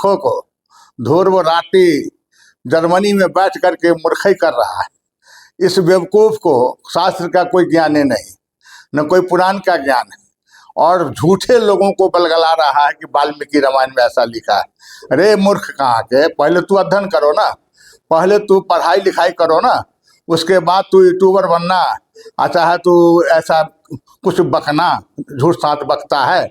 मूर्खों को। ध्रुव राठी जर्मनी में बैठ करके मूर्खई कर रहा है। इस बेवकूफ़ को शास्त्र का कोई ज्ञान ही नहीं, न कोई पुराण का ज्ञान है, और झूठे लोगों को बलगला रहा है कि वाल्मीकि रामायण में ऐसा लिखा है। अरे मूर्ख कहाँ के, पहले तू अध्ययन करो ना, पहले तू पढ़ाई लिखाई करो ना, उसके बाद तू यूट्यूबर बनना। अच्छा है तू ऐसा कुछ बकना, झूठ साथ बकता है।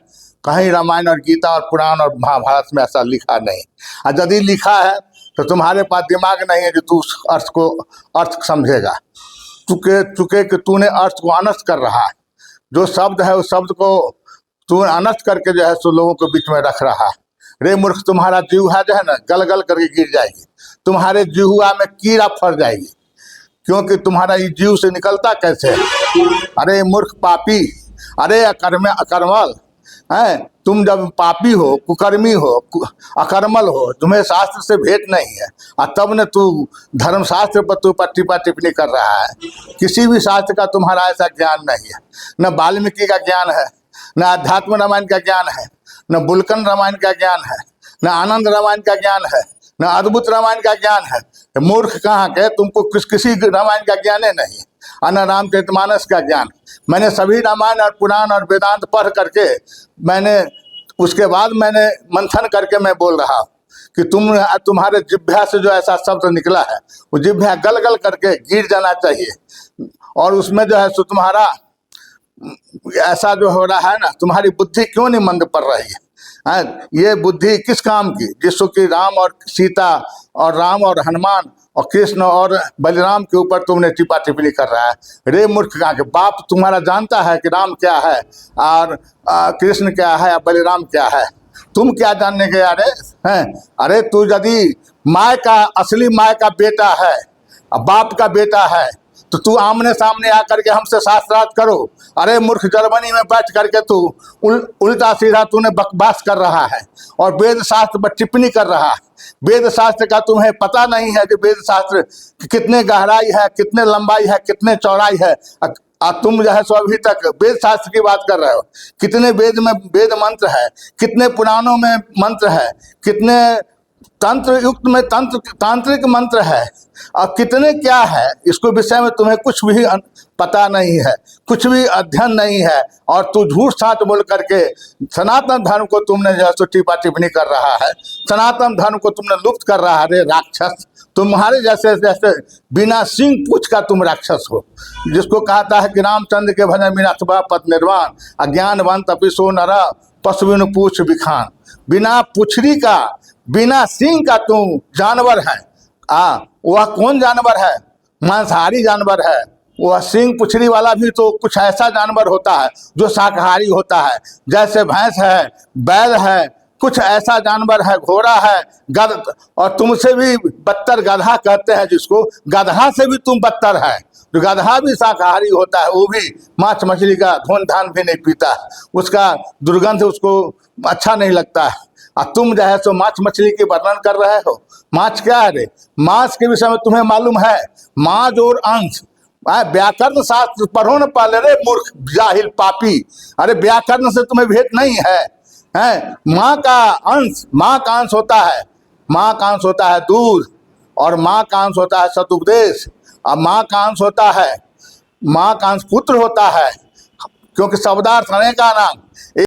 कहीं रामायण और गीता और पुराण और महाभारत में ऐसा लिखा नहीं। और यदि लिखा है तो तुम्हारे पास दिमाग नहीं है कि तू उस अर्थ समझेगा। चुके कि तूने अर्थ को अनर्थ कर रहा है। जो शब्द है उस शब्द को तू अनर्थ करके जो है सो लोगों के बीच में रख रहा है। रे मूर्ख, तुम्हारा जीवा जो है ना गल गल करके गिर जाएगी, तुम्हारे जीवा में कीड़ा फर जाएगी, क्योंकि तुम्हारा ये जीव से निकलता कैसे है। अरे मूर्ख पापी, अरे अकर्मल है, तुम जब पापी हो, कुकर्मी हो, अकर्मल हो, तुम्हें शास्त्र से भेंट नहीं है, और तब ने तू धर्मशास्त्र पर तू टीपा टिप्पणी कर रहा है। किसी भी शास्त्र का तुम्हारा ऐसा ज्ञान नहीं है। न वाल्मीकि का ज्ञान है, न अध्यात्म रामायण का ज्ञान है, न बुलकन रामायण का ज्ञान है, न आनंद रामायण का ज्ञान है, न अद्भुत रामायण का ज्ञान है। मूर्ख कहाँ के, तुमको किसी रामायण का ज्ञान है नहीं, और न रामचरितमानस का ज्ञान। मैंने सभी रामायण और पुराण और वेदांत पढ़ करके उसके बाद मैंने मंथन करके मैं बोल रहा हूँ कि तुम्हारे जिह्वा से जो ऐसा शब्द निकला है वो जिह्वा गल गल करके गिर जाना चाहिए। और उसमें जो है सो तुम्हारा ऐसा जो हो रहा है ना, तुम्हारी बुद्धि क्यों नहीं मंद पड़ रही है। ये बुद्धि किस काम की, जिसको कि राम और सीता और राम और हनुमान और कृष्ण और बलराम के ऊपर तुमने टिप्पा टिप्पणी कर रहा है। रे मूर्ख कहाँ के, बाप तुम्हारा जानता है कि राम क्या है और कृष्ण क्या है और बलराम क्या है। तुम क्या जानने गए अरे हैं। अरे तू यदि माँ का असली माँ का बेटा है और बाप का बेटा है तो तू आमने सामने आकर के हमसे शास्त्रार्थ करो। अरे मूर्ख, जर्मनी में बैठ करके तू उल्टा सीधा तूने बकवास कर रहा है और वेद शास्त्र पर टिप्पणी कर रहा है। वेद शास्त्र का तुम्हें पता नहीं है कि वेद शास्त्र कितने गहराई है, कितने लंबाई है, कितने चौड़ाई है। तुम जो है सो अभी तक वेद शास्त्र की बात कर रहे हो। कितने वेद में वेद मंत्र है, कितने पुराणों में मंत्र है, कितने तंत्र युक्त में तांत्रिक मंत्र है, और कितने क्या है, इसको विषय में तुम्हें कुछ भी पता नहीं है, कुछ भी अध्ययन नहीं है। और तू झूठ साथ बोल करके सनातन धर्म को तुमने जो है सो टिप्पा टिप्पणी कर रहा है, सनातन धर्म को तुमने लुप्त कर रहा है। रे राक्षस, तुम्हारे जैसे जैसे बिना सिंह पूछ का तुम राक्षस हो, जिसको कहता है कि रामचंद्र के भजन बिना पथ निर्वाण, अज्ञानवंत अपिसो नरा पशुविन पूछ बिखान। बिना पुछड़ी का, बिना सिंह का तुम जानवर है। वह कौन जानवर है? मांसाहारी जानवर है। वह सिंह पुछड़ी वाला भी तो कुछ ऐसा जानवर होता है जो शाकाहारी होता है, जैसे भैंस है, बैल है, कुछ ऐसा जानवर है, घोड़ा है, गध, और तुमसे भी बदतर गधा कहते हैं जिसको, गधा से भी तुम बदतर है। जो गधा भी शाकाहारी होता है, वो भी मांस मछली का धोन धान भी नहीं पीता है, उसका दुर्गंध उसको अच्छा नहीं लगता है। और तुम जो है सो मांस मछली के वर्णन कर रहे हो। मांस क्या है रे? मांस के विषय में तुम्हें मालूम है? मांस और अंश, व्याकरण शास्त्र पढ़ो न पहले रे मूर्ख जाहिल पापी। अरे व्याकरण से तुम्हें भेंट नहीं है। माँ का अंश होता है, माँ का अंश होता है दूध, और माँ का अंश होता है सदुपदेश, और माँ का अंश होता है, माँ का अंश पुत्र होता है, क्योंकि शब्दार्थ अनेक का नाम।